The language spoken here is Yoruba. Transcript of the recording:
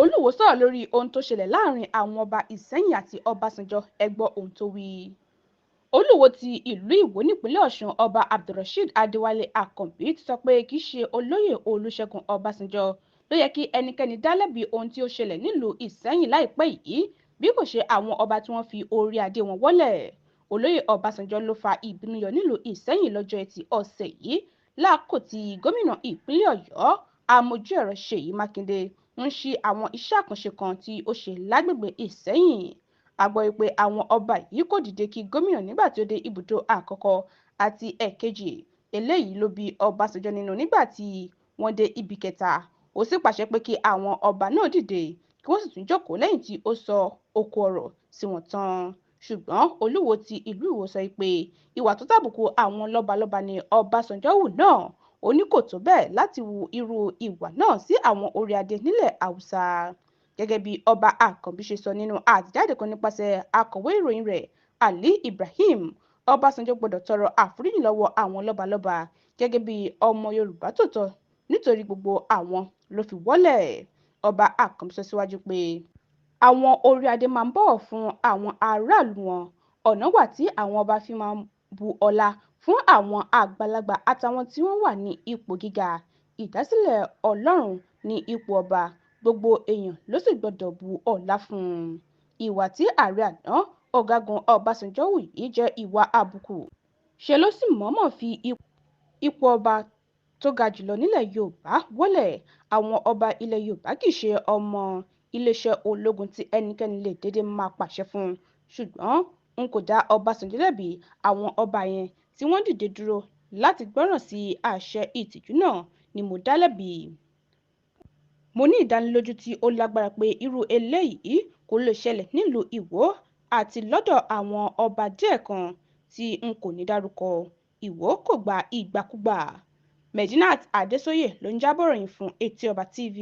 Oluwoo sọ̀rọ̀ lórí ohun tó ṣẹlẹ̀ láàrin àwọn ọba Iṣẹyin àti Ọbasanjọ. Ẹ gbọ́ ohun tó wí. Oluwoo ti ìlú Ìwó nípínlẹ̀ Ọ̀ṣun Ọba Abdulrasheed Adéwálé Àkànbí ti sọ pé kì í ṣe olóyè Olúṣẹ́gun Ọbásanjọ́ ló yẹ kí ẹnikẹ́ni dá lẹ́bi ohun tí ó ṣẹlẹ̀ nílùú Ìṣẹ́yìn láìpẹ́ yìí bí kò ṣe àwọn ọba tí wọ́n fi orí adé wọn wọ́lẹ̀. Olóyè Ọbásanjọ́ ló fa ìbínú yọ nílùú Ìṣẹ́yìn lọ́jọ́ Ẹtì ọ̀sẹ̀ yìí láàkó tí gómìnà ìpínlẹ̀ Ọ̀yọ́ Amójú-ẹ̀rọ Ṣèyí Mákindé ń ṣí àwọn iṣẹ́ àkànṣe kan tí ó ṣe lágbègbè Ìṣẹ́yìn. A gbọ́ pé àwọn ọba yìí kò dìde kí gómìnà nígbà tí ó dé ibùdó àkọ́kọ́ àti ẹ̀kejì. Eléyìí ló bí Ọbásanjọ́ nínú nígbà tí wọ́n dé ibi kẹta. Ó sì pàṣẹ pé kí àwọn ọba náà dìde kí wọ́n sì tún jókòó lẹ́yìn tí ó sọ oko ọ̀rọ̀ sí wọn tán. Ṣùgbọ́n Olúwoo ti ìlú Ìwó sọ pé ìwà tó tàbùkù àwọn lọ́balọ́ba ni Ọbásanjọ́ hù náà. Ó ní kò tó bẹ́ẹ̀ láti hu irú ìwà náà sí àwọn orí adé nílẹ̀ Haúsá. Gẹ́gẹ́ bí Ọba Àkànbí ṣe sọ nínú àtẹ̀jáde kan nípasẹ̀ akọ̀wé ìròyìn rẹ̀ Ali Ibrahim, Ọbásanjọ́ gbọ́dọ̀ tọrọ àforíjì lọ́wọ́ àwọn lọ́balọ́ba gẹ́gẹ́ bí ọmọ Yorùbá tòótọ́ nítorí gbogbo àwọn ló fi wọ́lẹ̀. Ọba Àkànbí sọ síwájú pé àwọn orí adé máa ń bọ̀wọ̀ fún àwọn aráàlú wọn. Ọ̀nà wà tí àwọn ọba fi máa ń bu ọlá fún àwọn àgbàlagbà àtàwọn tí wọ́n wà ní ipò gíga. Ìdásílẹ̀ Ọlọ́run ní ipò ọba, gbogbo èèyàn ló sì gbọ́dọ̀ bu ọlá fún un. Ìwà tí ààrẹ àná Ọ̀gágun Ọbásanjọ́ hù yìí jẹ́ ìwà àbùkù. Ṣe ló sì mọ̀ọ́mọ̀ fi ipò ọba tó ga jùlọ nílẹ̀ Yorùbá wọ́lẹ̀. Àwọn ọba ilẹ̀ Yorùbá kì í ṣe ọmọ iléeṣẹ́ ológun tí ẹnikẹ́ni lè dédé máa pàṣẹ fún. Ṣùgbọ́n n kò dá Ọbásanjọ́ lẹ́bi. Àwọn ọba yẹn tí wọ́n dìde dúró láti gbọ́ràn sí àṣẹ ìtìjú náà ni mo dá lẹ́bi. Mo ní ìdánilójú tí ó lágbára pé irú eléyìí kò lè ṣẹlẹ̀ nílùú Ìwó àti lọ́dọ̀ àwọn ọba díẹ̀ kan tí n kò ní dárúkọ. Ìwó kò gba ìgbàkúgbà. Medinat Adésóyè ló ń jábọ̀ ròyìn fún Etí Ọba TV.